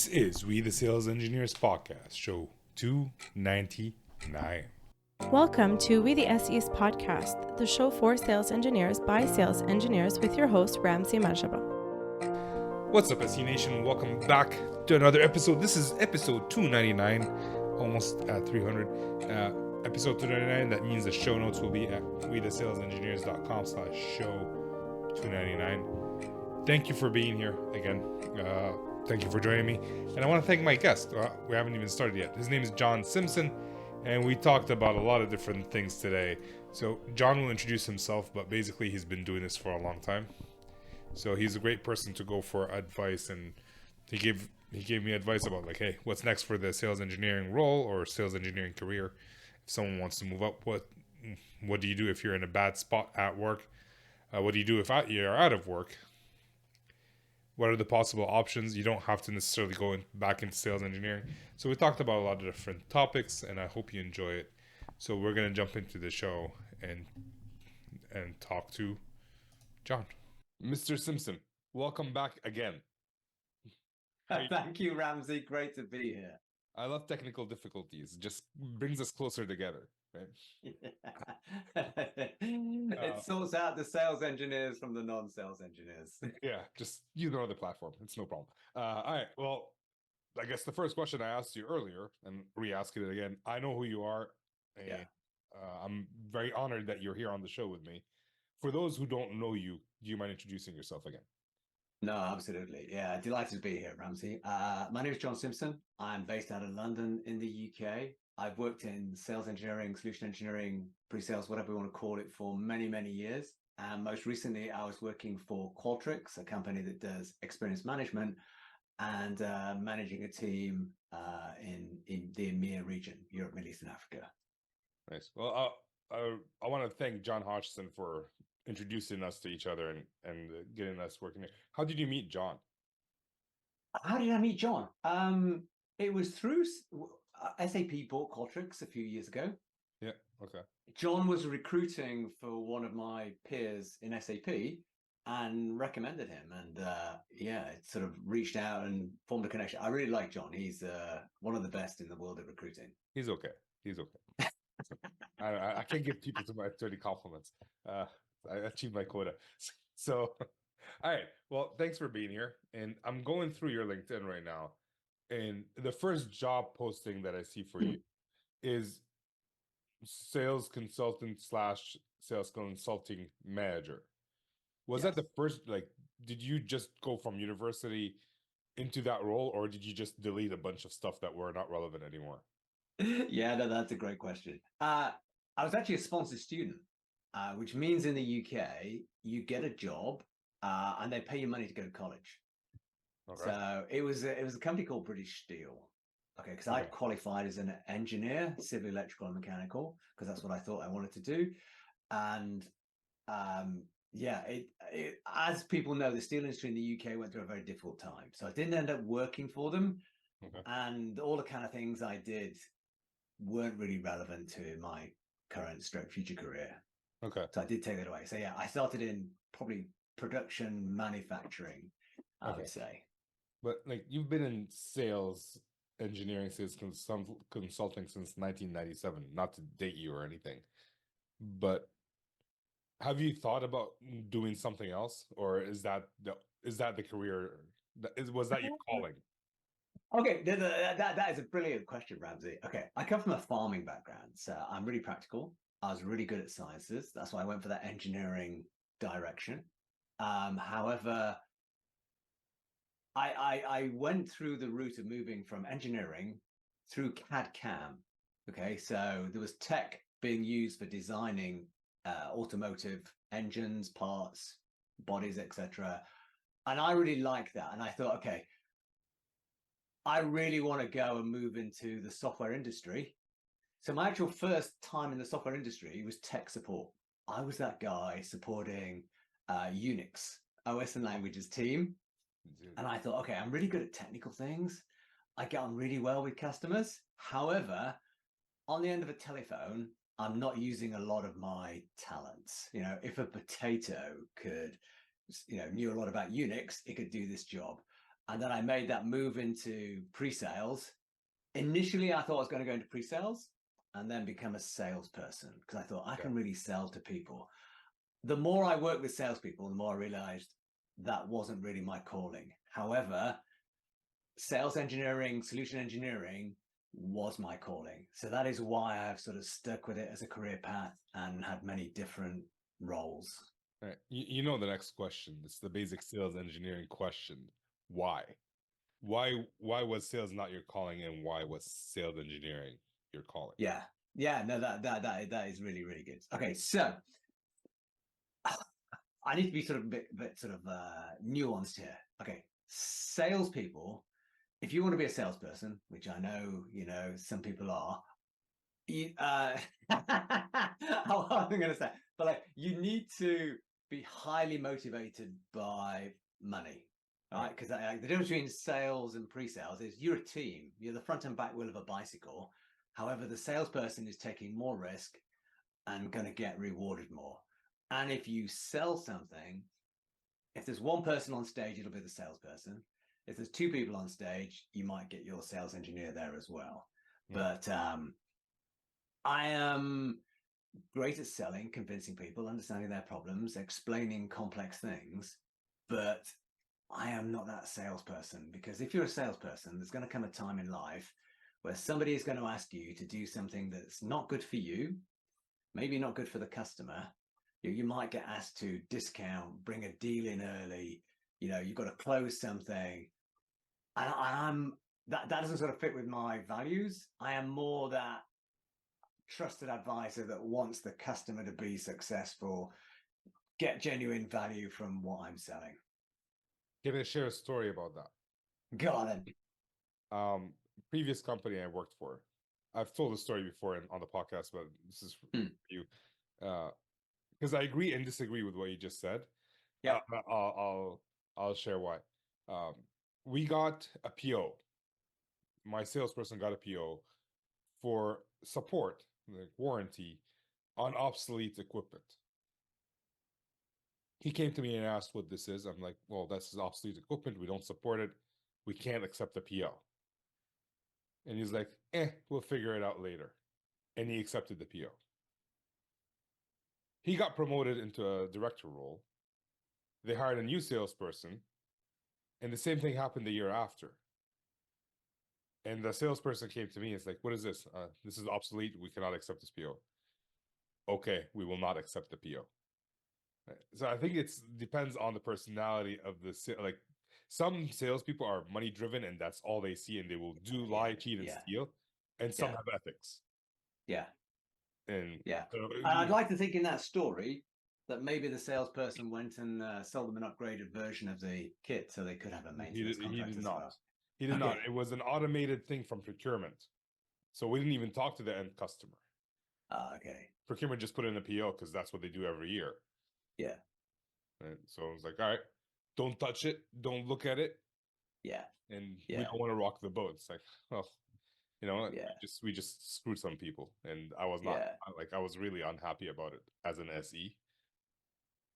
This is We the Sales Engineers Podcast, show 299. Welcome to We the SEs Podcast, the show for sales engineers by sales engineers with your host, Ramsey Majaba. What's up, SE Nation? Welcome back to another episode. This is episode 299, almost at 300. Episode 299, that means the show notes will be at wetheSalesEngineers.com/show 299. Thank you for being here again. Thank you for joining me. And I want to thank my guest. We haven't even started yet. His name is John Simpson, and we talked about a lot of different things today. So John will introduce himself, but basically he's been doing this for a long time. So he's a great person to go for advice, and he gave me advice about like, hey, what's next for the sales engineering role or sales engineering career? If someone wants to move up, what do you do if you're in a bad spot at work? What do you do if you're out of work? What are the possible options? You don't have to necessarily go back into sales engineering. So we talked about a lot of different topics, and I hope you enjoy it. So we're going to jump into the show and talk to John. Mr. Simpson, welcome back again. Thank you, Ramsey. Great to be here. I love technical difficulties. It just brings us closer together, right? It sorts out the sales engineers from the non-sales engineers. Yeah, just use another platform. It's no problem. All right. Well, I guess the first question I asked you earlier, and re-asking it again, I know who you are, and I'm very honored that you're here on the show with me. For those who don't know you, do you mind introducing yourself again? No, absolutely. Yeah, delighted to be here, Ramsey. My name is John Simpson. I'm based out of London in the UK. I've worked in sales engineering, solution engineering, pre-sales, whatever you want to call it, for many, many years. And most recently, I was working for Qualtrics, a company that does experience management and managing a team in the EMEA region, Europe, Middle East, and Africa. Nice. Well, I want to thank John Hodgson for introducing us to each other and getting us working there. How did you meet John? How did I meet John? It was through SAP bought Qualtrics a few years ago. Yeah, okay. John was recruiting for one of my peers in SAP and recommended him. And it sort of reached out and formed a connection. I really like John. He's one of the best in the world at recruiting. He's okay. I can't give people too many compliments. I achieved my quota. So, all right. Well, thanks for being here. And I'm going through your LinkedIn right now. And the first job posting that I see for you is sales consultant / sales consulting manager. Was that the first, did you just go from university into that role, or did you just delete a bunch of stuff that were not relevant anymore? Yeah, no, that's a great question. I was actually a sponsored student, which means in the UK, you get a job and they pay you money to go to college. Okay. So it was a company called British Steel. Okay, because I qualified as an engineer, civil, electrical, and mechanical, because that's what I thought I wanted to do. And as people know, the steel industry in the UK went through a very difficult time. So I didn't end up working for them. Okay. And all the kind of things I did weren't really relevant to my current future career. Okay. So I did take that away. So yeah, I started in probably production manufacturing, I would say. But you've been in sales engineering, sales consulting since 1997, not to date you or anything. But have you thought about doing something else, or is that the career? Was that your calling? Okay, that is a brilliant question, Ramsey. Okay, I come from a farming background, so I'm really practical. I was really good at sciences. That's why I went for that engineering direction. However, I went through the route of moving from engineering through CAD/CAM. Okay, so there was tech being used for designing automotive engines, parts, bodies, etc. And I really liked that. And I thought, okay, I really want to go and move into the software industry. So my actual first time in the software industry was tech support. I was that guy supporting Unix, OS and languages team. And I thought, okay, I'm really good at technical things. I get on really well with customers. However, on the end of a telephone, I'm not using a lot of my talents. You know, if a potato could, knew a lot about Unix, it could do this job. And then I made that move into pre-sales. Initially, I thought I was going to go into pre-sales and then become a salesperson because I thought I can really sell to people. The more I worked with salespeople, the more I realized that wasn't really my calling. However, sales engineering, solution engineering was my calling. So that is why I've sort of stuck with it as a career path and had many different roles. All right. You know the next question. It's the basic sales engineering question. Why? Why was sales not your calling, and why was sales engineering your calling? Yeah. No, that is really, really good. Okay, so I need to be sort of a bit sort of nuanced here. Okay, salespeople, if you want to be a salesperson, which I know, some people are, I'm going to say, but like you need to be highly motivated by money, right? Because the difference between sales and pre-sales is you're a team. You're the front and back wheel of a bicycle. However, the salesperson is taking more risk and going to get rewarded more. And if you sell something, if there's one person on stage, it'll be the salesperson. If there's two people on stage, you might get your sales engineer there as well. But I am great at selling, convincing people, understanding their problems, explaining complex things, but I am not that salesperson, because if you're a salesperson, there's going to come a time in life where somebody is going to ask you to do something that's not good for you, maybe not good for the customer. You might get asked to discount, bring a deal in early, you've got to close something. And that doesn't sort of fit with my values. I am more that trusted advisor that wants the customer to be successful, get genuine value from what I'm selling. Can I share a story about that? Go on then. Previous company I worked for, I've told the story before on the podcast, but this is for you. Because I agree and disagree with what you just said. Yeah. I'll share why. We got a PO. My salesperson got a PO for support, like warranty, on obsolete equipment. He came to me and asked what this is. I'm like, well, this is obsolete equipment. We don't support it. We can't accept the PO. And he's like, we'll figure it out later. And he accepted the PO. He got promoted into a director role. They hired a new salesperson. And the same thing happened the year after. And the salesperson came to me. It's like, what is this? This is obsolete. We cannot accept this PO. Okay, we will not accept the PO. So I think it depends on the personality of the like. Some salespeople are money driven, and that's all they see, and they will do lie, cheat, and steal. And some have ethics. Yeah. And and I'd like to think in that story that maybe the salesperson went and sold them an upgraded version of the kit so they could have a maintenance contract as well. He did not. It was an automated thing from procurement. So we didn't even talk to the end customer. Okay. Procurement just put in a PO because that's what they do every year. Yeah. And so I was like, all right, don't touch it. Don't look at it. Yeah. And we don't want to rock the boat. It's like, well, we just screwed some people. And I was not, I was really unhappy about it as an SE.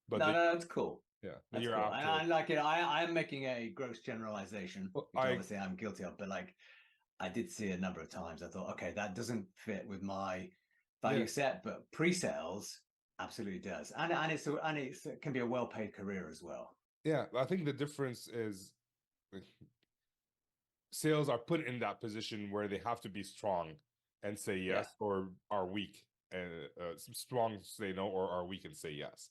But no, that's cool. Yeah. That's cool. After, I like it. I'm making a gross generalization, which obviously I'm guilty of, but like I did see a number of times. I thought, okay, that doesn't fit with my value set, but pre-sales absolutely does, and it can be a well-paid career as well. Yeah, I think the difference is sales are put in that position where they have to be strong and say yes, or are weak and strong to say no, or are weak and say yes.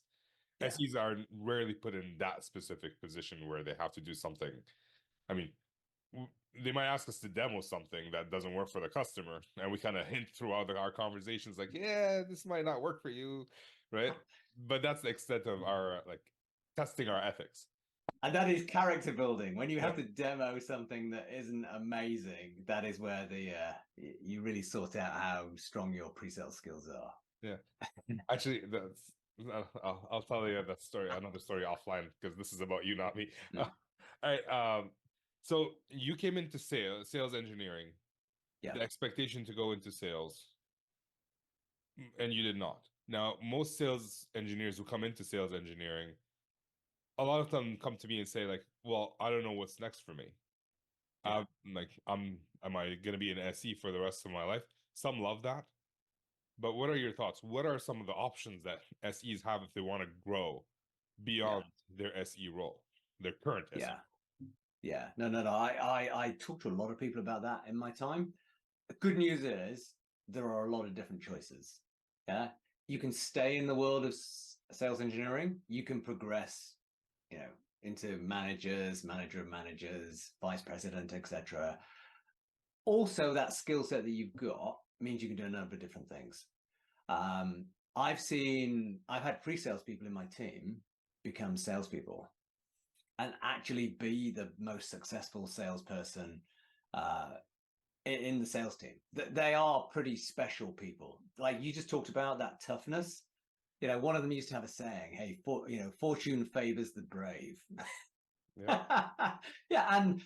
SEs are rarely put in that specific position where they have to do something. I mean, they might ask us to demo something that doesn't work for the customer, and we kind of hint throughout our conversations like, yeah, this might not work for you, right? But that's the extent of our testing our ethics. And that is character building. When you have to demo something that isn't amazing, that is where you really sort out how strong your pre-sale skills are. Yeah, actually, I'll tell you that story, another story offline, because this is about you, not me. All right. So you came into sales engineering, the expectation to go into sales, and you did not. Now, most sales engineers who come into sales engineering, a lot of them come to me and say like, well, I don't know what's next for me. Yeah. Like, am I gonna be an SE for the rest of my life? Some love that, but what are your thoughts? What are some of the options that SEs have if they want to grow Yeah. beyond their SE role, their current SE? Yeah. Yeah. No. I talked to a lot of people about that in my time. The good news is there are a lot of different choices. Yeah. You can stay in the world of sales engineering. You can progress, into manager of managers, vice president, etc. Also, that skill set that you've got means you can do a number of different things. Um, I've had pre-sales people in my team become salespeople and actually be the most successful salesperson in the sales team. They are pretty special people. Like you just talked about that toughness. One of them used to have a saying, "Hey, fortune favors the brave." Yeah. Yeah, and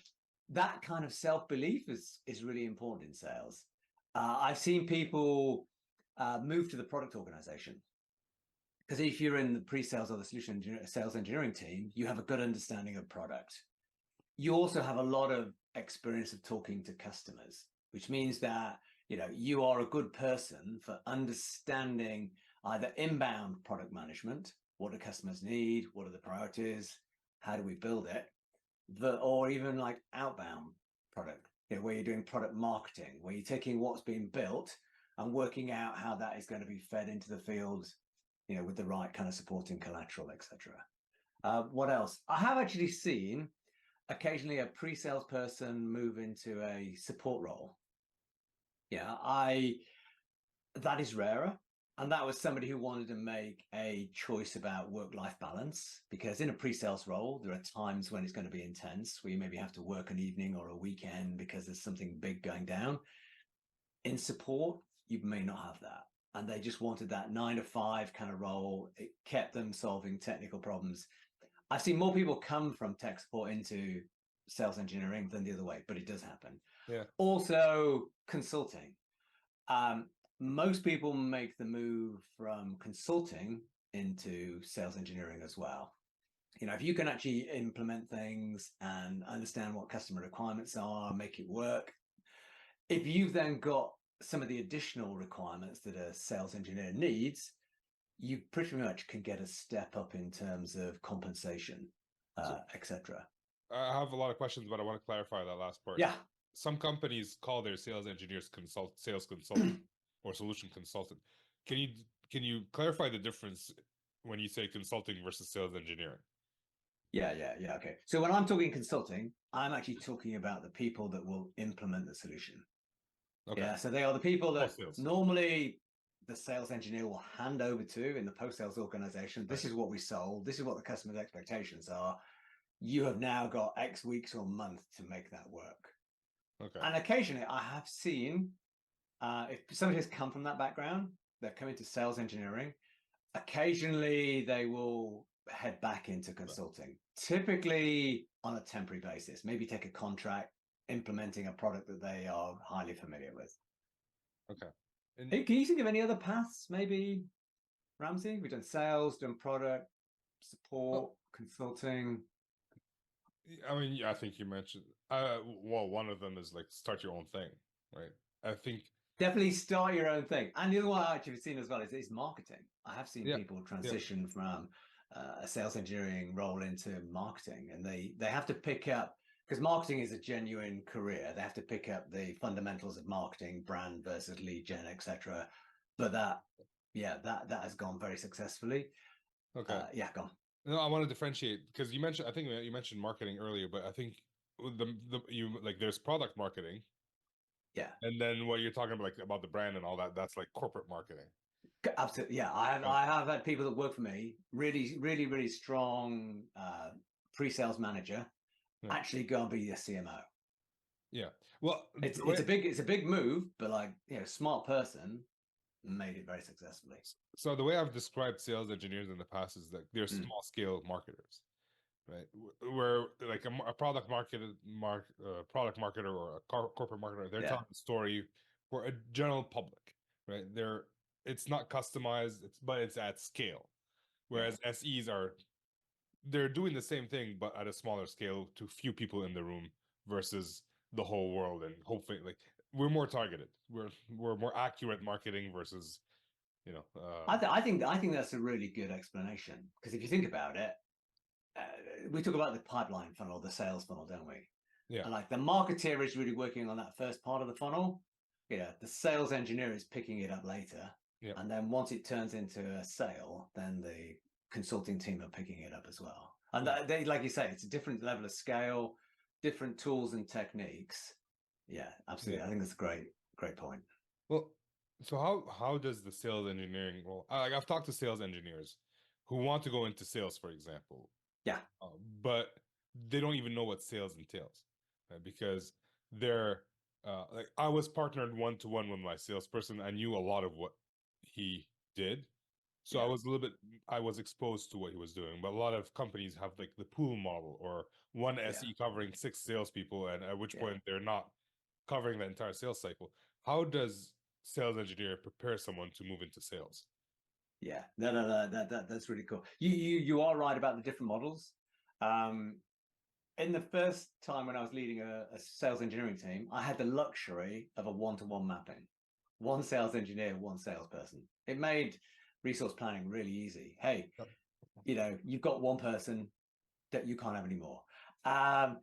that kind of self-belief is really important in sales. I've seen people move to the product organization because if you're in the pre-sales or the sales engineering team, you have a good understanding of product. You also have a lot of experience of talking to customers, which means that you are a good person for understanding either inbound product management, what do customers need, what are the priorities, how do we build it, or even like outbound product, where you're doing product marketing, where you're taking what's being built and working out how that is going to be fed into the field, with the right kind of supporting collateral, etc. What else? I have actually seen occasionally a pre-sales person move into a support role. That is rarer. And that was somebody who wanted to make a choice about work-life balance, because in a pre-sales role, there are times when it's going to be intense, where you maybe have to work an evening or a weekend because there's something big going down. In support, you may not have that. And they just wanted that 9 to 5 kind of role. It kept them solving technical problems. I've seen more people come from tech support into sales engineering than the other way, but it does happen. Yeah. Also, consulting. Most people make the move from consulting into sales engineering as well. If you can actually implement things and understand what customer requirements are, make it work. If you've then got some of the additional requirements that a sales engineer needs, you pretty much can get a step up in terms of compensation, etc. I have a lot of questions, but I want to clarify that last part. Yeah. Some companies call their sales engineers sales consultant or solution consultant. Can you clarify the difference when you say consulting versus sales engineering? Yeah. Okay. So when I'm talking consulting, I'm actually talking about the people that will implement the solution. Okay. Yeah. So they are the people that Post-sales. normally the sales engineer will hand over to in the post-sales organization. This is what we sold. This is what the customer's expectations are. You have now got X weeks or month to make that work. Okay. And occasionally I have seen, if somebody has come from that background, they're coming to sales engineering, occasionally they will head back into consulting, typically on a temporary basis, maybe take a contract implementing a product that they are highly familiar with. Okay. And can you think of any other paths? Maybe, Ramsey, we've done sales, done product, support, consulting. I mean, I think you mentioned, well, one of them is like start your own thing, right? I think definitely start your own thing. And the other one I actually have seen as well is marketing. I have seen people transition from a sales engineering role into marketing, and they have to pick up, because marketing is a genuine career. They have to pick up the fundamentals of marketing, brand versus lead gen, etc. But that has gone very successfully. Okay. Go on. No, I want to differentiate because I think you mentioned marketing earlier, but I think there's product marketing. Yeah. And then what you're talking about, like about the brand and all that, that's like corporate marketing. Absolutely. Yeah. I have had people that work for me, really, really, really strong pre-sales manager, actually go and be a CMO. Yeah. Well, it's a big move, but smart person made it very successfully. So the way I've described sales engineers in the past is that they're small scale marketers, right? Where like a product marketer or a corporate marketer, they're telling a story for a general public, right? It's not customized, but it's at scale. Whereas SEs they're doing the same thing, but at a smaller scale to few people in the room versus the whole world, and hopefully, like, we're more targeted. We're more accurate marketing versus, you know. I think that's a really good explanation, because if you think about it, we talk about the pipeline funnel, the sales funnel, don't we? Yeah. And like the marketeer is really working on that first part of the funnel. The sales engineer is picking it up later. Yeah. And then once it turns into a sale, then the consulting team are picking it up as well. And they, like you say, it's a different level of scale, different tools and techniques. Yeah, absolutely. Yeah. I think that's a great point. Well, so how does the sales engineering? Well, I've talked to sales engineers who want to go into sales, for example. Yeah. But they don't even know what sales entails, right? Because they're like, I was partnered one-to-one with my salesperson. I knew a lot of what he did. So Yeah. I was exposed to what he was doing. But a lot of companies have like the pool model, or one Yeah. SE covering 6 salespeople, and at which Yeah. point they're not covering the entire sales cycle. How does sales engineer prepare someone to move into sales? Yeah, no, that's really cool. You are right about the different models. In the first time when I was leading a sales engineering team, I had the luxury of a one-to-one mapping. One sales engineer, one salesperson. It made resource planning really easy. Hey, you've got one person that you can't have anymore.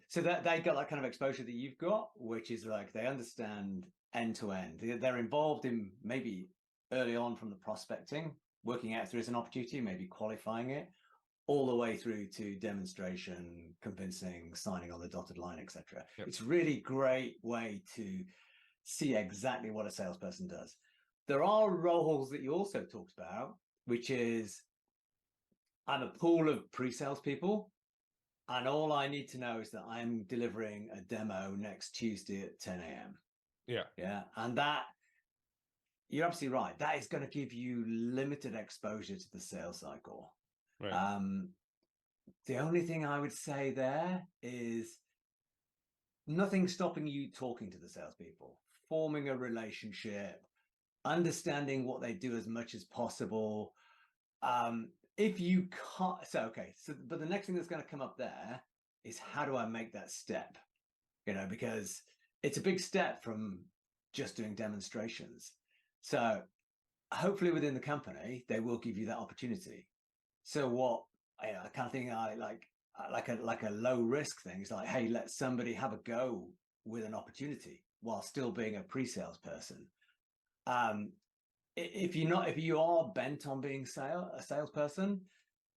So that they got that kind of exposure that you've got, which is like they understand end to end. They're involved in maybe early on from the prospecting, working out if there is an opportunity, maybe qualifying it, all the way through to demonstration, convincing, signing on the dotted line, etc. Yep. It's really great way to see exactly what a salesperson does. There are roles that you also talked about, which is I'm a pool of pre-sales people, and all I need to know is that I'm delivering a demo next Tuesday at 10 a.m. Yeah. Yeah. And that, you're absolutely right. That is going to give you limited exposure to the sales cycle. Right. The only thing I would say there is nothing stopping you talking to the salespeople, forming a relationship, understanding what they do as much as possible. If you can't, but the next thing that's going to come up there is how do I make that step? Because it's a big step from just doing demonstrations. So hopefully within the company, they will give you that opportunity. So what I kind of think I like a low risk thing is like, hey, let somebody have a go with an opportunity while still being a pre-sales person. If you are bent on being a salesperson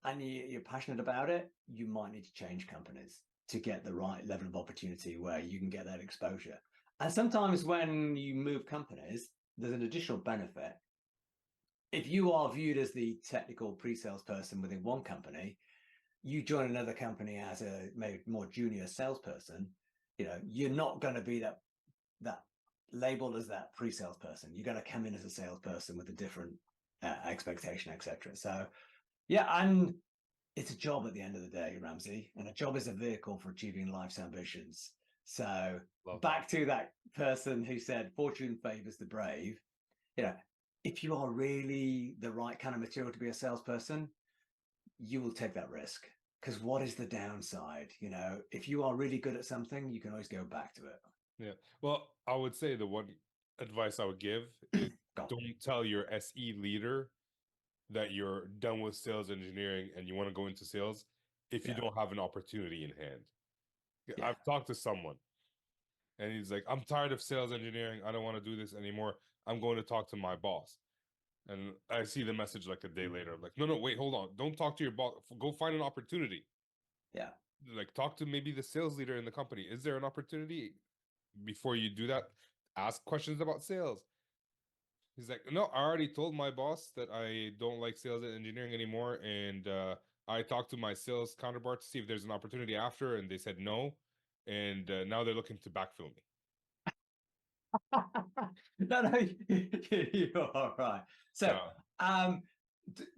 and you're passionate about it, you might need to change companies to get the right level of opportunity where you can get that exposure. And sometimes when you move companies, there's an additional benefit. If you are viewed as the technical pre-sales person within one company, you join another company as a maybe more junior salesperson, you're not going to be that labeled as that pre-sales person. You're going to come in as a salesperson with a different expectation, etc. So yeah, and it's a job at the end of the day, Ramsey, and a job is a vehicle for achieving life's ambitions. So back to that person who said fortune favors the brave. If you are really the right kind of material to be a salesperson, you will take that risk. Because what is the downside? If you are really good at something, you can always go back to it. Yeah. Well, I would say the one advice I would give is don't tell your SE leader that you're done with sales engineering and you want to go into sales if you don't have an opportunity in hand. Yeah. I've talked to someone and he's like, I'm tired of sales engineering. I don't want to do this anymore. I'm going to talk to my boss. And I see the message like a day later. I'm like, no, wait, hold on. Don't talk to your boss. Go find an opportunity. Yeah. Like, talk to maybe the sales leader in the company. Is there an opportunity? Before you do that, ask questions about sales. He's like, no, I already told my boss that I don't like sales and engineering anymore. And I talked to my sales counterpart to see if there's an opportunity after, and they said no. And now they're looking to backfill me. No, you're all right. So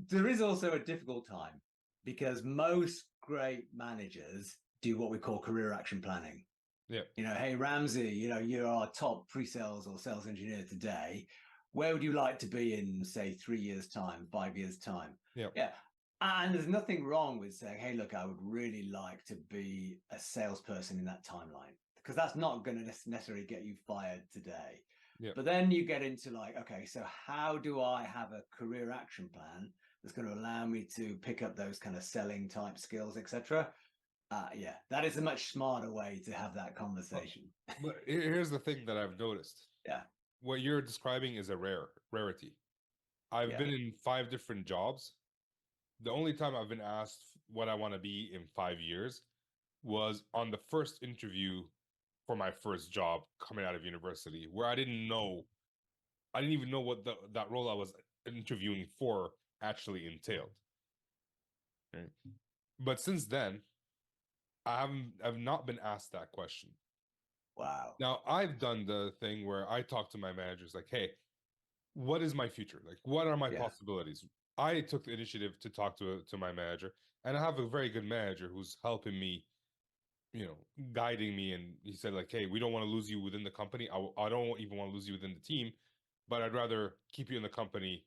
there is also a difficult time because most great managers do what we call career action planning. Yeah. Hey, Ramsey, you're our top pre-sales or sales engineer today. Where would you like to be in, say, 3 years' time, 5 years' time? Yeah. Yeah. And there's nothing wrong with saying, hey, look, I would really like to be a salesperson in that timeline. The because that's not going to necessarily get you fired today. Yeah. But then you get into like, okay, so how do I have a career action plan that's going to allow me to pick up those kind of selling type skills, etc.? Yeah, that is a much smarter way to have that conversation. But here's the thing that I've noticed. Yeah. What you're describing is a rarity. I've Yeah. been in 5 different jobs. The only time I've been asked what I want to be in 5 years was on the first interview for my first job coming out of university, where I didn't even know what that role I was interviewing for actually entailed. Right? But since then, I've not been asked that question. Wow. Now, I've done the thing where I talk to my managers like, hey, what is my future? Like, what are my Yeah. possibilities? I took the initiative to talk to my manager, and I have a very good manager who's helping me, guiding me. And he said like, hey, we don't want to lose you within the company. I don't even want to lose you within the team, but I'd rather keep you in the company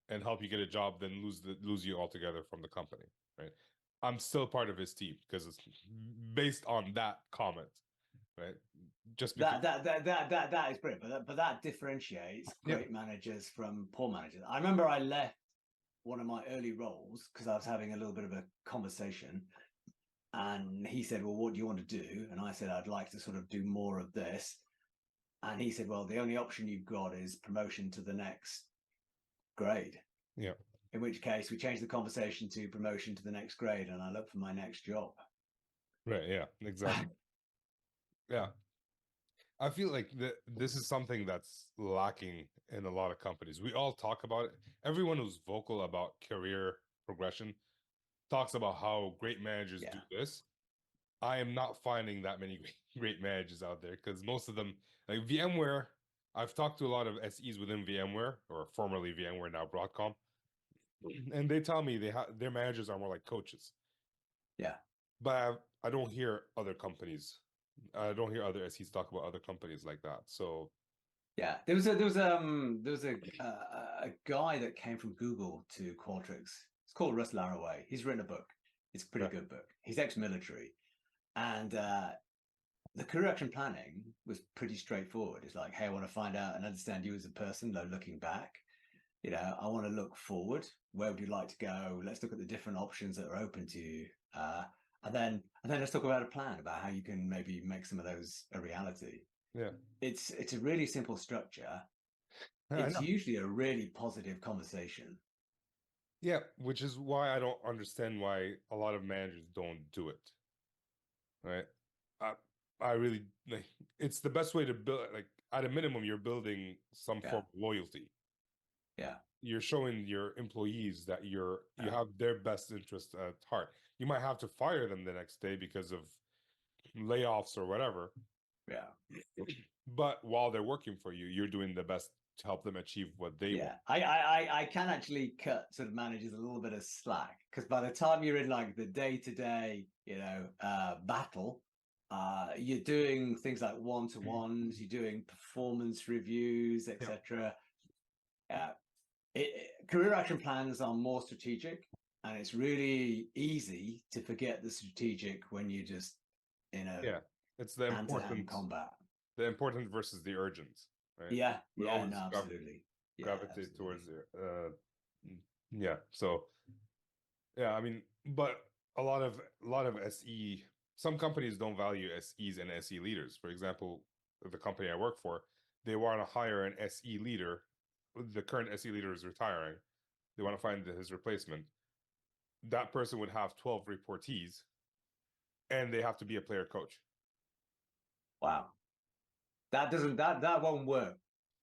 and help you get a job than lose you altogether from the company, right? I'm still part of his team because it's based on that comment, right? Just because That is brilliant, but that differentiates great managers from poor managers. I remember I left one of my early roles because I was having a little bit of a conversation, and he said, well, what do you want to do? And I said, I'd like to sort of do more of this. And he said, well, the only option you've got is promotion to the next grade. Yeah. In which case we changed the conversation to promotion to the next grade, and I looked for my next job. Right. Yeah, exactly. Yeah. I feel like this is something that's lacking in a lot of companies. We all talk about it. Everyone who's vocal about career progression talks about how great managers do this. I am not finding that many great managers out there because most of them, like VMware, I've talked to a lot of SEs within VMware, or formerly VMware, now Broadcom, and they tell me their managers are more like coaches. Yeah. But I don't hear other companies. I don't hear other SEs talk about other companies like that. So yeah, there was a guy that came from Google to Qualtrics. It's called Russ Laraway. He's written a book. It's a pretty good book. He's ex-military, and the career action planning was pretty straightforward. It's like, hey, I want to find out and understand you as a person. Though looking back, I want to look forward. Where would you like to go? Let's look at the different options that are open to you. And then let's talk about a plan about how you can maybe make some of those a reality. Yeah. It's a really simple structure. It's usually a really positive conversation. Yeah, which is why I don't understand why a lot of managers don't do it. Right? I really like, it's the best way to build, like at a minimum you're building some form of loyalty. Yeah. You're showing your employees that you have their best interest at heart. You might have to fire them the next day because of layoffs or whatever. Yeah. But while they're working for you, you're doing the best to help them achieve what they want. I can actually cut sort of managers a little bit of slack, because by the time you're in like the day-to-day, battle, you're doing things like one-to-ones, you're doing performance reviews, etc. Career action plans are more strategic, and it's really easy to forget the strategic when you're just in a it's the important combat. The important versus the urgent, right? Yeah, We always absolutely. Gravitate towards it. So I mean, but a lot of SE, some companies don't value SEs and SE leaders. For example, the company I work for, they want to hire an SE leader. The current SE leader is retiring. They want to find his replacement. That person would have 12 reportees, and they have to be a player coach. Wow. That won't work,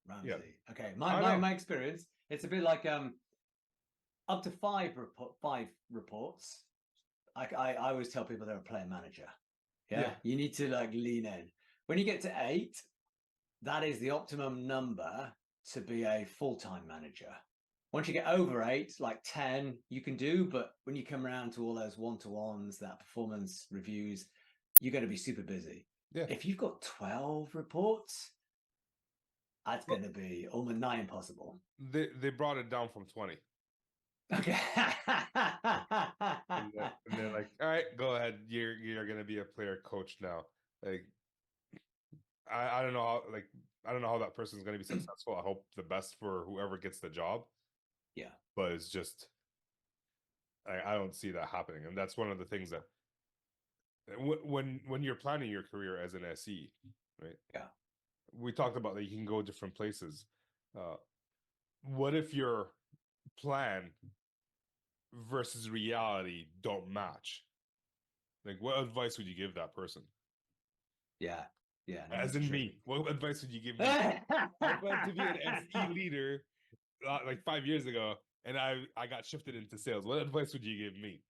Ramsey. Yeah. Okay. My experience, it's a bit like up to five reports. I always tell people they're a player manager. Yeah. You need to like lean in. When you get to 8, that is the optimum number to be a full-time manager. Once you get over 8, like 10, you can do, but when you come around to all those one-to-ones, that performance reviews, you're going to be super busy. Yeah. If you've got 12 reports, that's going to be almost nigh impossible. They brought it down from 20. Okay. and they're like, all right, go ahead. You're going to be a player coach now. Like, I don't know how, like, I don't know how that person's going to be successful. I hope the best for whoever gets the job, Yeah. but it's just I don't see that happening, and that's one of the things that when you're planning your career as an SE, right? Yeah. We talked about that you can go different places. Uh, what if your plan versus reality don't match? Like, what advice would you give that person? Yeah. Yeah. No, As it's in true. me, what advice would you give me? I planned to be an SE leader like 5 years ago, and I got shifted into sales. What advice would you give me?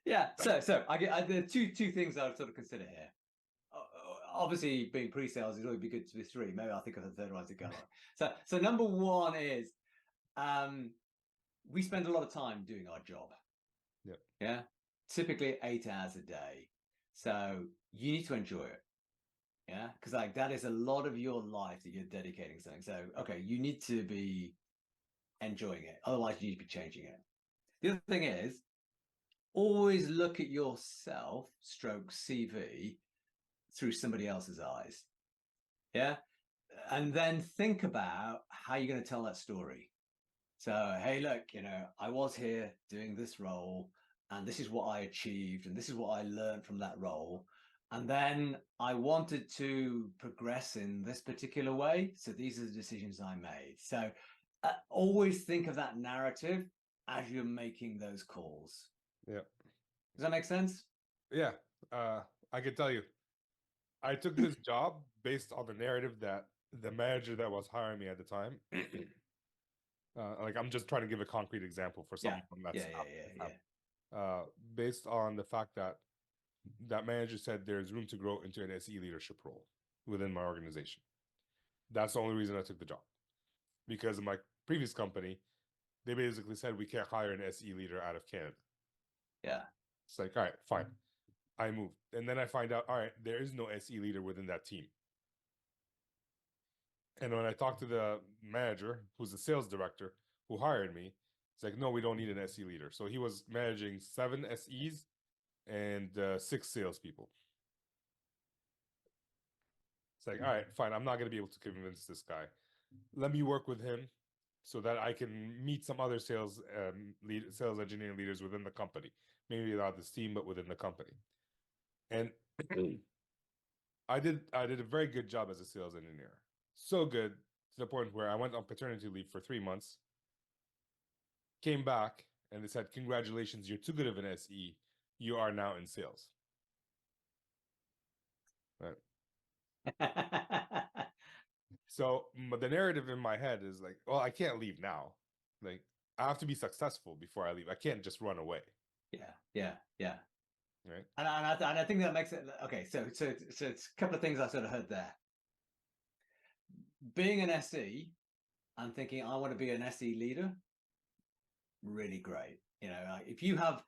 Yeah. So there are two things I would sort of consider here. Obviously, being pre-sales is always be good to be three. Maybe I'll think of the third one to go on. So number one is we spend a lot of time doing our job. Yep. Yeah. Typically 8 hours a day. So you need to enjoy it. Yeah. Because like that is a lot of your life that you're dedicating something. So okay, you need to be enjoying it. Otherwise, you need to be changing it. The other thing is always look at yourself, stroke CV, through somebody else's eyes. Yeah. And then think about how you're going to tell that story. So, hey, look, I was here doing this role, and this is what I achieved, and this is what I learned from that role. And then I wanted to progress in this particular way. So these are the decisions I made. So always think of that narrative as you're making those calls. Yeah. Does that make sense? Yeah. I can tell you, I took this job based on the narrative that the manager that was hiring me at the time. Like, I'm just trying to give a concrete example for Yeah. someone that's Yeah. based on the fact that that manager said there's room to grow into an SE leadership role within my organization. That's the only reason I took the job, because in my previous company, they basically said we can't hire an SE leader out of Canada. Yeah. It's like, all right, fine. I moved, and then I find out, all right, there is no SE leader within that team. And when I talked to the manager, who's the sales director, who hired me, it's like, no, we don't need an SE leader. So he was managing 7 SEs and 6 salespeople. It's like, all right, fine. I'm not going to be able to convince this guy. Let me work with him so that I can meet some other sales sales engineering leaders within the company. Maybe not this team, but within the company. And I did a very good job as a sales engineer. So good to the point where I went on paternity leave for 3 months, came back, and they said, congratulations, you're too good of an SE. You are now in sales. Right. So the narrative in my head is like, well, I can't leave now. Like, I have to be successful before I leave. I can't just run away. Yeah. Right. And I think that makes it okay. So it's a couple of things I sort of heard there. Being an SE and thinking I want to be an SE leader, really great. If you have,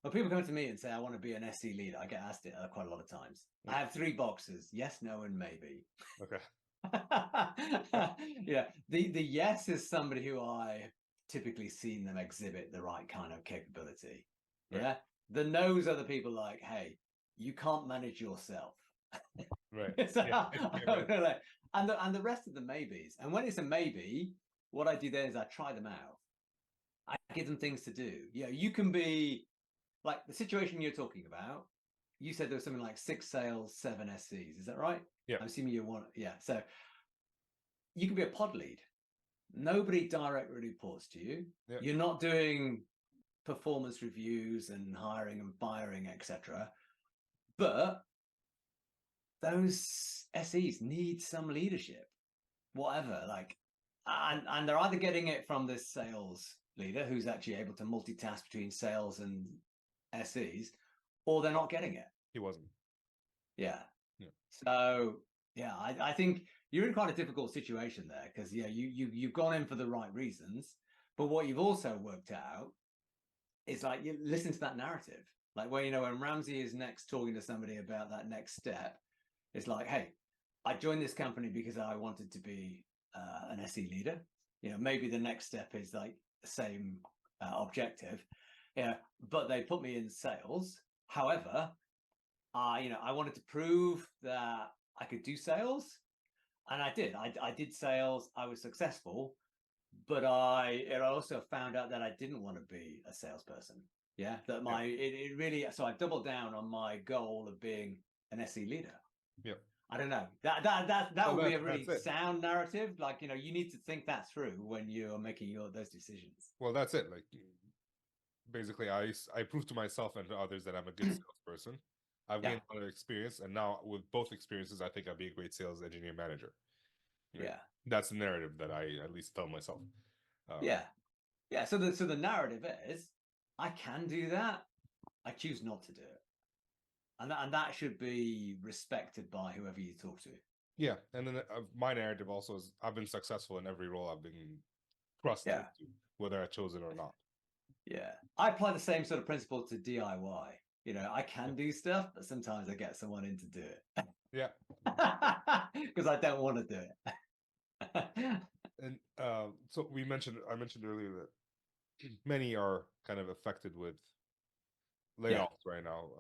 when people come to me and say I want to be an SE leader, I get asked it quite a lot of times. I have 3 boxes: yes, no, and maybe. Okay. Yeah. The yes is somebody who I typically seen them exhibit the right kind of capability. Right. Yeah. The no's are the people like, hey, you can't manage yourself. Right. So, Right. and the rest of the maybes. And when it's a maybe, what I do then is I try them out. I give them things to do. You can be like the situation you're talking about. You said there was something like 6 sales, 7 SCs. Is that right? Yeah. I'm assuming you want, yeah. So you can be a pod lead. Nobody directly reports to you. Yeah. You're not doing performance reviews and hiring and firing, etc. But those SEs need some leadership, whatever. Like, and they're either getting it from this sales leader who's actually able to multitask between sales and SEs, or they're not getting it. He wasn't. Yeah. Yeah. So yeah, I think you're in quite a difficult situation there because you've gone in for the right reasons, but what you've also worked out is like you listen to that narrative. Like when Ramsey is next talking to somebody about that next step, it's like, hey, I joined this company because I wanted to be an SE leader. Maybe the next step is like the same objective. But they put me in sales. However, I wanted to prove that I could do sales. And I did. I did sales. I was successful, but I also found out that I didn't want to be a salesperson. Yeah, that it really. So I doubled down on my goal of being an SE leader. Yeah. I don't know. That Well, would be a really that's it. sound narrative. Like, you know, you need to think that through when you're making those decisions. Well, that's it. Like, basically, I proved to myself and to others that I'm a good salesperson. I've Yeah. gained a lot of experience, and now with both experiences, I think I'd be a great sales engineer manager. Yeah. That's the narrative that I at least tell myself. Yeah. Yeah. So the narrative is, I can do that. I choose not to do it. And that should be respected by whoever you talk to. Yeah, and then my narrative also is I've been successful in every role I've been thrust into, whether I chose it or not. Yeah, I apply the same sort of principle to DIY. You know, I can do stuff, but sometimes I get someone in to do it. Yeah, because I don't want to do it. and so I mentioned earlier that many are kind of affected with layoffs right now.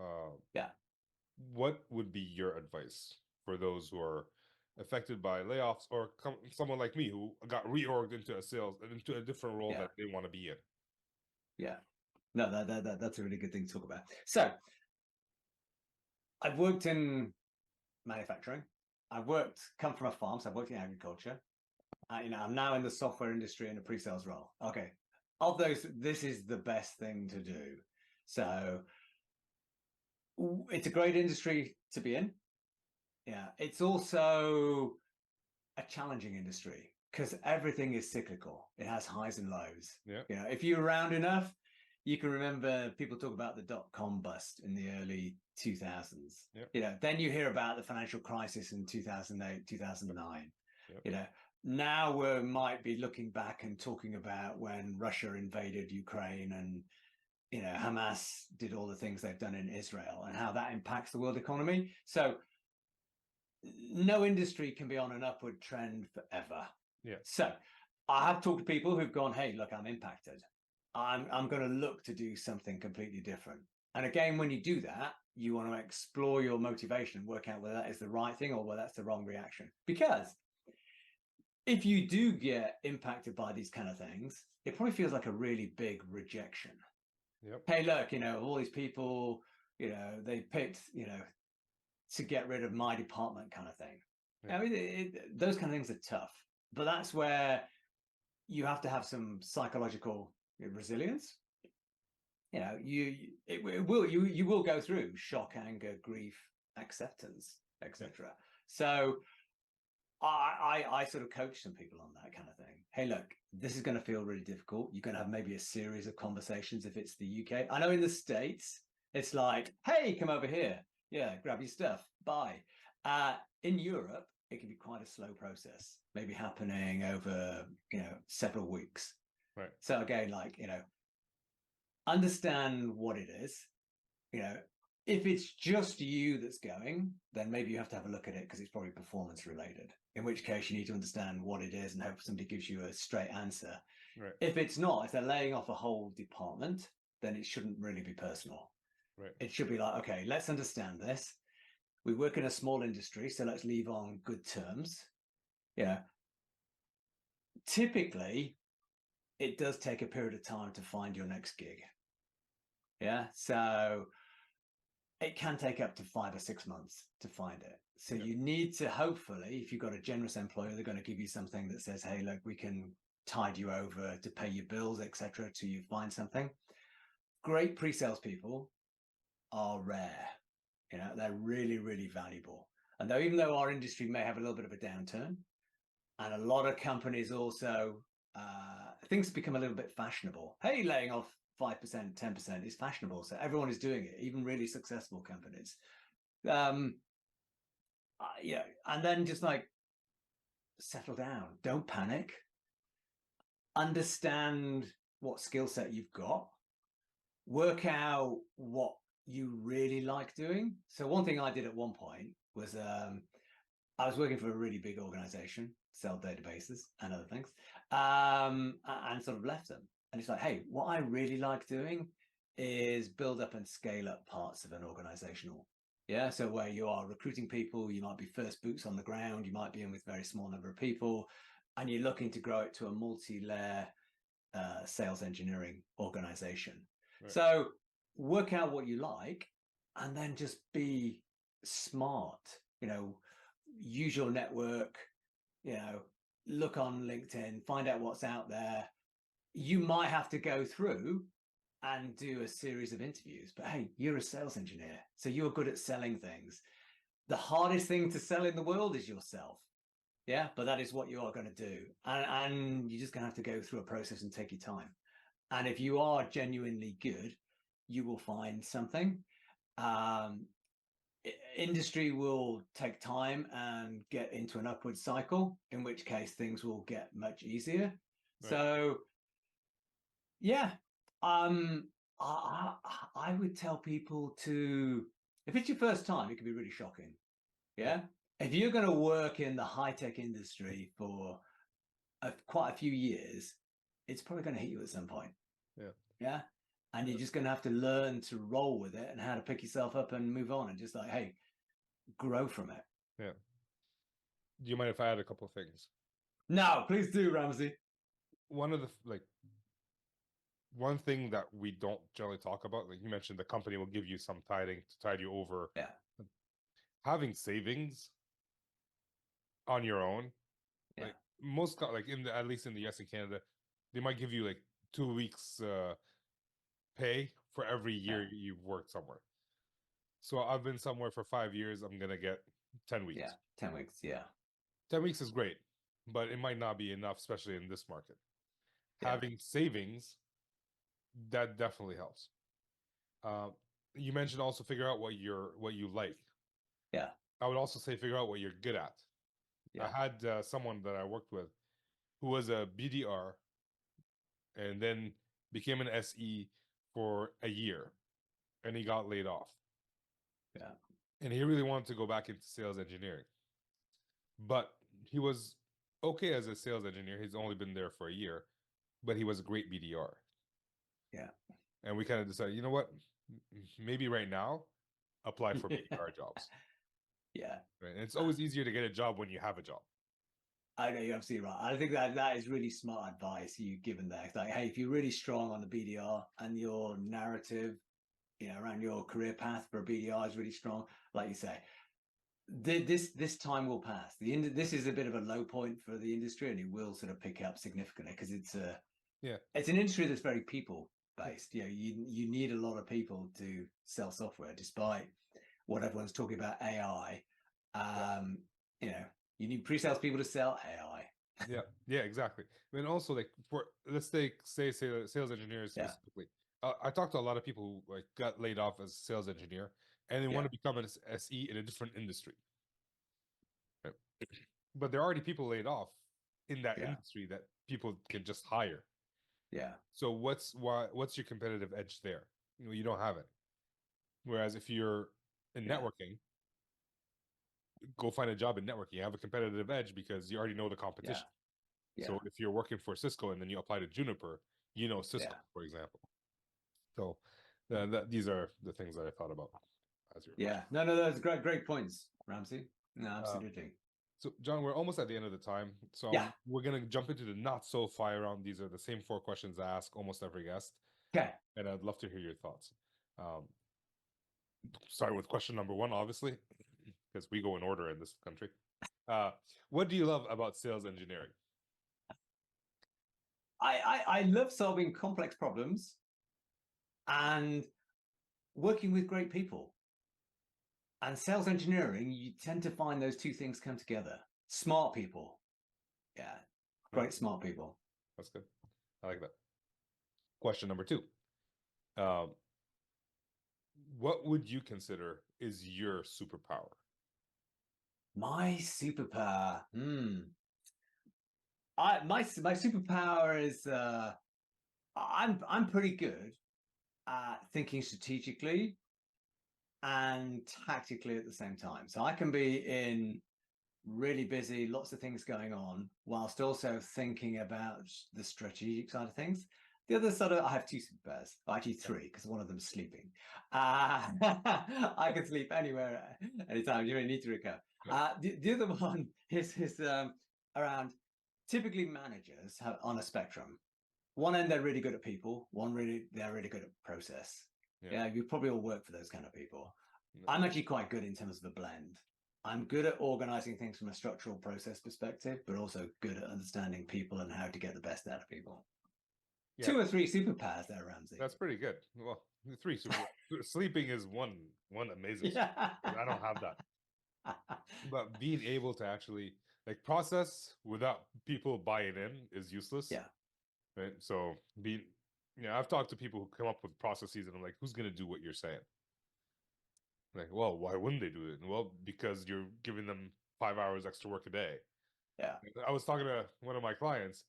Yeah. What would be your advice for those who are affected by layoffs, or someone like me who got reorged into into a different role that they want to be in? Yeah. No, that's a really good thing to talk about. So I've worked in manufacturing. Come from a farm, so I've worked in agriculture. You know, I'm now in the software industry in a pre-sales role. Okay. Of those, this is the best thing to do. So it's a great industry to be in. Yeah. It's also a challenging industry because everything is cyclical. It has highs and lows. Yeah. You know, if you're around enough, you can remember people talk about the dot-com bust in the early 2000s. Yep. You know, then you hear about the financial crisis in 2008, 2009. Yep. You know, now we might be looking back and talking about when Russia invaded Ukraine and, you know, Hamas did all the things they've done in Israel and how that impacts the world economy. So no industry can be on an upward trend forever. Yeah. So I have talked to people who've gone, hey, look, I'm impacted. I'm going to look to do something completely different. And again, when you do that, you want to explore your motivation and work out whether that is the right thing or whether that's the wrong reaction. Because if you do get impacted by these kind of things, it probably feels like a really big rejection. Yep. Hey, look, you know, all these people, you know, they picked, you know, to get rid of my department kind of thing. Yeah. I mean, those kind of things are tough, but that's where you have to have some psychological resilience. You know, you will go through shock, anger, grief, acceptance, etc. So I sort of coach some people on that kind of thing. Hey, look, this is going to feel really difficult. You're going to have maybe a series of conversations if it's the UK. I know in the States, it's like, hey, come over here. Yeah, grab your stuff. Bye. In Europe, it can be quite a slow process, maybe happening over, you know, several weeks. Right. So again, like, you know, understand what it is. You know, if it's just you that's going, then maybe you have to have a look at it because it's probably performance related, in which case you need to understand what it is and hope somebody gives you a straight answer. Right. If it's not, if they're laying off a whole department, then it shouldn't really be personal. Right. It should be like, okay, let's understand this. We work in a small industry, so let's leave on good terms. Yeah. Typically, it does take a period of time to find your next gig. Yeah. So it can take up to 5 or 6 months to find it. So you need to, hopefully, if you've got a generous employer, they're going to give you something that says, hey, look, we can tide you over to pay your bills, etc., till you find something. Great pre-sales people are rare. You know, they're really, really valuable. And though, even though our industry may have a little bit of a downturn, and a lot of companies also, things become a little bit fashionable. Hey, laying off 5%, 10% is fashionable. So everyone is doing it, even really successful companies. Yeah. And then just like settle down, don't panic, understand what skill set you've got, work out what you really like doing. So one thing I did at one point was I was working for a really big organization, sell databases and other things, and sort of left them. And it's like, hey, what I really like doing is build up and scale up parts of an organizational Yeah, so where you are recruiting people, you might be first boots on the ground, you might be in with a very small number of people, and you're looking to grow it to a multi-layer sales engineering organization. Right. So work out what you like, and then just be smart. Use your network. Look on LinkedIn, find out what's out there. You might have to go through and do a series of interviews, but hey, you're a sales engineer, so you're good at selling things. The hardest thing to sell in the world is yourself. Yeah, but that is what you are going to do. And you're just going to have to go through a process and take your time. And if you are genuinely good, you will find something. Industry will take time and get into an upward cycle, in which case things will get much easier. Right. So, yeah, I would tell people to, if it's your first time, it can be really shocking. Yeah. If you're going to work in the high-tech industry for quite a few years, it's probably going to hit you at some point. Yeah. Yeah. And you're just going to have to learn to roll with it and how to pick yourself up and move on and just like, hey, grow from it. Yeah. Do you mind if I add a couple of things? No, please do, Ramsey. One of the one thing that we don't generally talk about, like you mentioned, the company will give you some tiding to tide you over. Yeah. Having savings on your own, Yeah. like most, like at least in the US and Canada, they might give you like 2 weeks pay for every year you've worked somewhere. So I've been somewhere for 5 years. I'm gonna get 10 weeks. Yeah, 10 weeks. Yeah. 10 weeks is great, but it might not be enough, especially in this market. Yeah. Having savings, that definitely helps. You mentioned also figure out what you like. Yeah. I would also say figure out what you're good at. Yeah. I had someone that I worked with who was a BDR and then became an SE for a year, and he got laid off. Yeah. And he really wanted to go back into sales engineering, but he was okay as a sales engineer. He's only been there for a year, but he was a great BDR. Yeah. And we kind of decided, you know what? Maybe right now, apply for BDR jobs. Yeah. Right? And it's always easier to get a job when you have a job. I know, you're absolutely right. I think that is really smart advice you've given there. It's like, hey, if you're really strong on the BDR and your narrative, around your career path for a BDR is really strong, like you say, this time will pass. This is a bit of a low point for the industry, and it will sort of pick up significantly because it's an industry that's very people based. You need a lot of people to sell software, despite what everyone's talking about AI. You need pre-sales people to sell AI. Yeah, exactly. I mean, also like let's say sales engineers specifically. I talked to a lot of people who like got laid off as a sales engineer, and they want to become an SE in a different industry. Right? But there are already people laid off in that industry that people can just hire. Yeah. So what's your competitive edge there? You don't have it. Whereas if you're in networking, go find a job in networking. You have a competitive edge because you already know the competition. Yeah. So if you're working for Cisco and then you apply to Juniper, Cisco, for example. So these are the things that I thought about as your question. No, that's great points, Ramsey. No, absolutely. So John, we're almost at the end of the time. So we're going to jump into the not so fire round. These are the same 4 questions I ask almost every guest. Okay. And I'd love to hear your thoughts. Start with question number 1, obviously, because we go in order in this country. What do you love about sales engineering? I love solving complex problems and working with great people. And sales engineering, you tend to find those two things come together. Smart people. Yeah. Great smart people. That's good. I like that. Question number 2. What would you consider is your superpower? My superpower. My superpower is I'm pretty good at thinking strategically and tactically at the same time. So I can be in really busy, lots of things going on, whilst also thinking about the strategic side of things. The other sort of, I have two superpowers, well, actually three, because one of them's sleeping. I can sleep anywhere, anytime. You don't need to recover. The other one is around typically managers have on a spectrum. One end, they're really good at people. They're really good at process. Yeah, you probably all work for those kind of people. I'm actually quite good in terms of a blend. I'm good at organizing things from a structural process perspective, but also good at understanding people and how to get the best out of people. Yeah. 2 or 3 superpowers there, Ramsey. That's pretty good. Well, three super. Sleeping is one amazing. Yeah. I don't have that. But being able to actually like process without people buying in is useless. Yeah. Right. So I've talked to people who come up with processes, and I'm like, who's gonna do what you're saying? Like, well, why wouldn't they do it? Well, because you're giving them 5 hours extra work a day. Yeah. I was talking to one of my clients.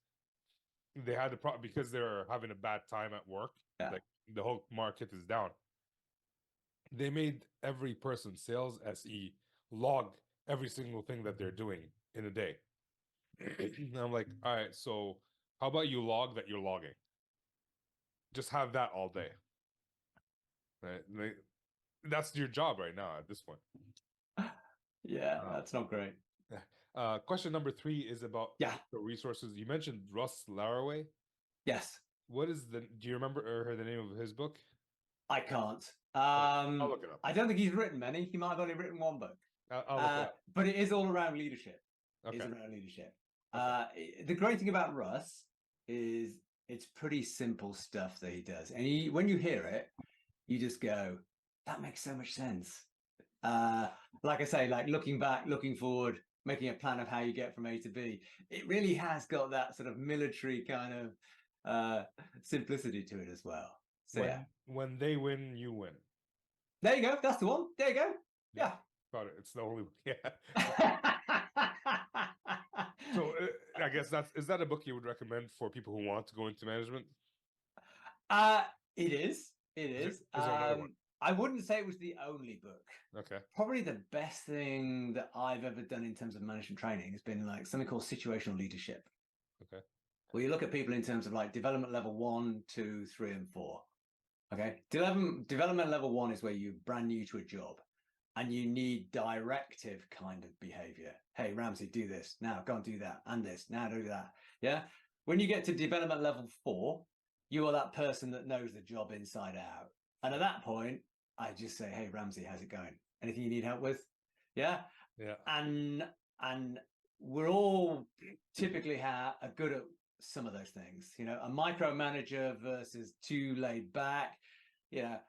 They had because they're having a bad time at work. Yeah. Like the whole market is down. They made every person, sales, SE, log every single thing that they're doing in a day. And I'm like, all right, so how about you log that you're logging? Just have that all day. Right? Like, that's your job right now at this point. Yeah, that's not great. Question number 3 is about the resources. You mentioned Russ Laraway. Yes. What is do you remember the name of his book? I can't. I'll look it up. I don't think he's written many. He might have only written one book. I'll look it up. But it is all around leadership. Okay. It's around leadership. Okay. The great thing about Russ is it's pretty simple stuff that he does. And when you hear it, you just go, that makes so much sense. Like I say, like looking back, looking forward, making a plan of how you get from A to B. It really has got that sort of military kind of simplicity to it as well. So when they win, you win. There you go. That's the one. There you go. Yeah. Got it. It's the only. Yeah. So I guess is that a book you would recommend for people who want to go into management? It is. It is. Is there another one? I wouldn't say it was the only book. Okay. Probably the best thing that I've ever done in terms of management training has been like something called situational leadership. Okay. Where you look at people in terms of like development level 1, 2, 3, and 4. Okay. Development level 1 is where you're brand new to a job and you need directive kind of behavior. Hey, Ramsey, do this. Now go and do that. And this. Now do that. Yeah. When you get to development level 4, you are that person that knows the job inside out. And at that point, I just say, hey, Ramsey, how's it going? Anything you need help with? Yeah. Yeah. And we're all typically are good at some of those things. You know, a micromanager versus too laid back. You know,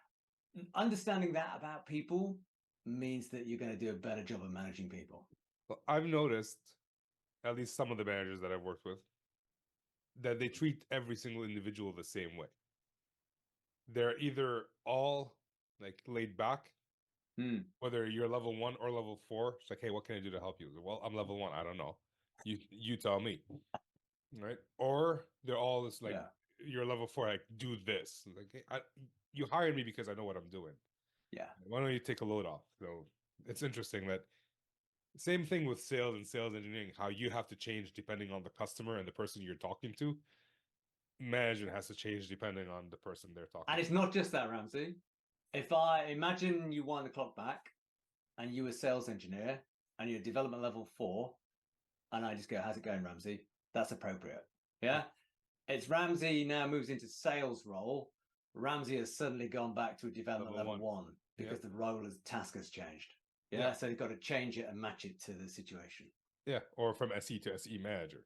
understanding that about people means that you're going to do a better job of managing people. Well, I've noticed, at least some of the managers that I've worked with, that they treat every single individual the same way. They're either all like laid back, whether you're level 1 or level 4. It's like, hey, what can I do to help you? Well, I'm level 1. I don't know. You tell me, right? Or they're all this like, you're level 4. Like, do this. Like, hey, you hired me because I know what I'm doing. Yeah. Why don't you take a load off? So it's interesting that same thing with sales and sales engineering, how you have to change depending on the customer and the person you're talking to. Management has to change depending on the person they're talking to. And it's not just that, Ramsey. If I imagine you wind the clock back and you were a sales engineer and you're development level 4, and I just go, how's it going, Ramsey? That's appropriate. Yeah. It's Ramsey now moves into sales role. Ramsey has suddenly gone back to a development level 1 because the role as task has changed. Yeah. So you've got to change it and match it to the situation. Yeah. Or from SE to SE manager.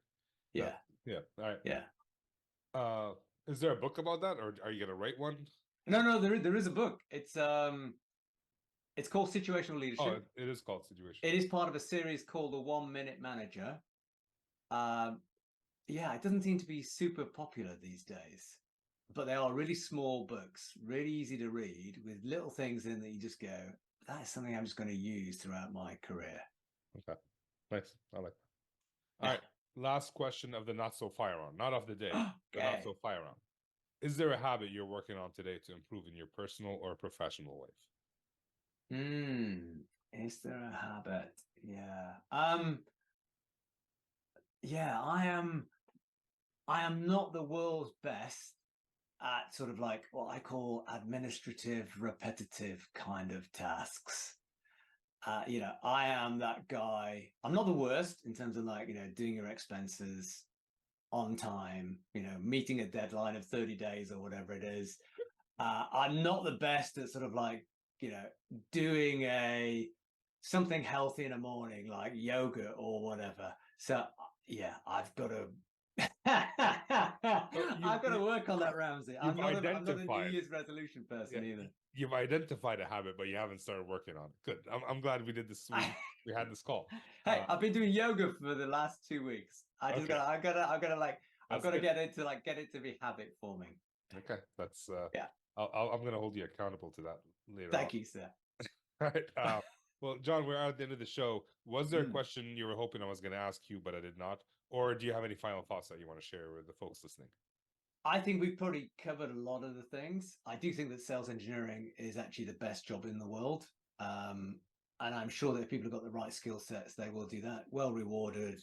Yeah. Yeah. All right. Yeah. Is there a book about that, or are you gonna write one? No, there is a book. It's called Situational Leadership. Oh, it is called Situational. It is part of a series called The 1 Minute Manager. Yeah, it doesn't seem to be super popular these days, but they are really small books, really easy to read, with little things in that you just go, that is something I'm just going to use throughout my career. Okay, nice. I like that. All right, last question of the not so fire round, not of the day, but not so fire round. Is there a habit you're working on today to improve in your personal or professional life? Is there a habit? Yeah. Yeah, I am not the world's best at sort of like what I call administrative, repetitive kind of tasks. I am that guy. I'm not the worst in terms of like, doing your expenses on time, meeting a deadline of 30 days or whatever it is. I'm not the best at sort of like, doing something healthy in the morning, like yoga or whatever. So yeah, I've got to I've got to work on that, Ramsey. I'm not a New Year's resolution person either. You've identified a habit, but you haven't started working on it. Good. I'm glad we did this. We had this call. Hey, I've been doing yoga for the last 2 weeks. I've got to get it to be habit forming. Okay, that's yeah. I'm gonna hold you accountable to that later. Thank you, sir. All right. Well, John, we're at the end of the show. Was there a question you were hoping I was going to ask you, but I did not? Or do you have any final thoughts that you want to share with the folks listening? I think we've probably covered a lot of the things. I do think that sales engineering is actually the best job in the world. And I'm sure that if people have got the right skill sets, they will do that. Well rewarded,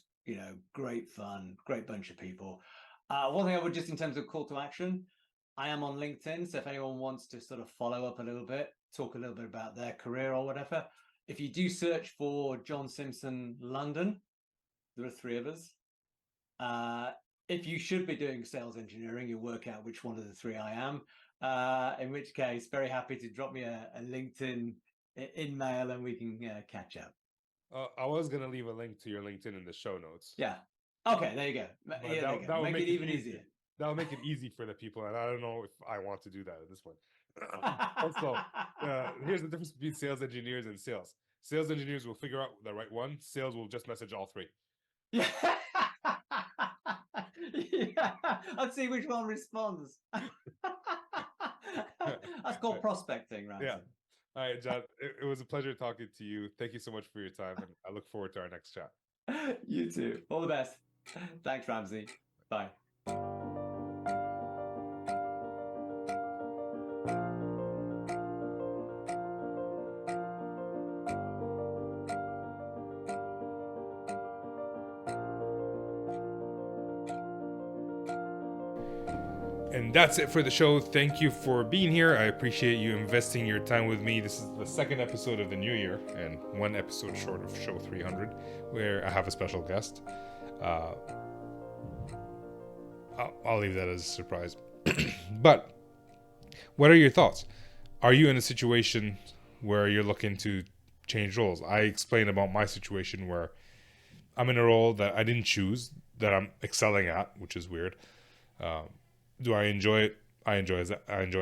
great fun, great bunch of people. One thing I would just in terms of call to action, I am on LinkedIn. So if anyone wants to sort of follow up a little bit, talk a little bit about their career or whatever, if you do search for John Simpson London, there are 3 of us. If you should be doing sales engineering, you'll work out which one of the 3 I am. In which case, very happy to drop me a LinkedIn in mail and we can catch up. I was going to leave a link to your LinkedIn in the show notes. Yeah. Okay, there you go. That will make it even easier. That'll make it easy for the people. And I don't know if I want to do that at this point. Also, here's the difference between sales engineers and sales. Sales engineers will figure out the right one. Sales will just message all 3. Yeah. Let's see which one responds. That's called prospecting, right? Yeah. All right, John. It was a pleasure talking to you. Thank you so much for your time, and I look forward to our next chat. You too. All the best. Thanks, Ramsey. Bye. And that's it for the show. Thank you for being here. I appreciate you investing your time with me. This is the 2nd episode of the new year and 1 episode short of show 300, where I have a special guest. I'll leave that as a surprise. But what are your thoughts? Are you in a situation where you're looking to change roles? I explained about my situation where I'm in a role that I didn't choose, that I'm excelling at, which is weird. Do I enjoy it? I enjoy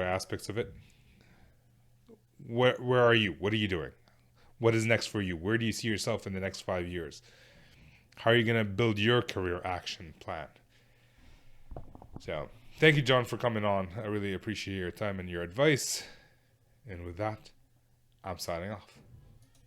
aspects of it. Where are you? What are you doing? What is next for you? Where do you see yourself in the next 5 years? How are you going to build your career action plan? So, thank you, John, for coming on. I really appreciate your time and your advice. And with that, I'm signing off.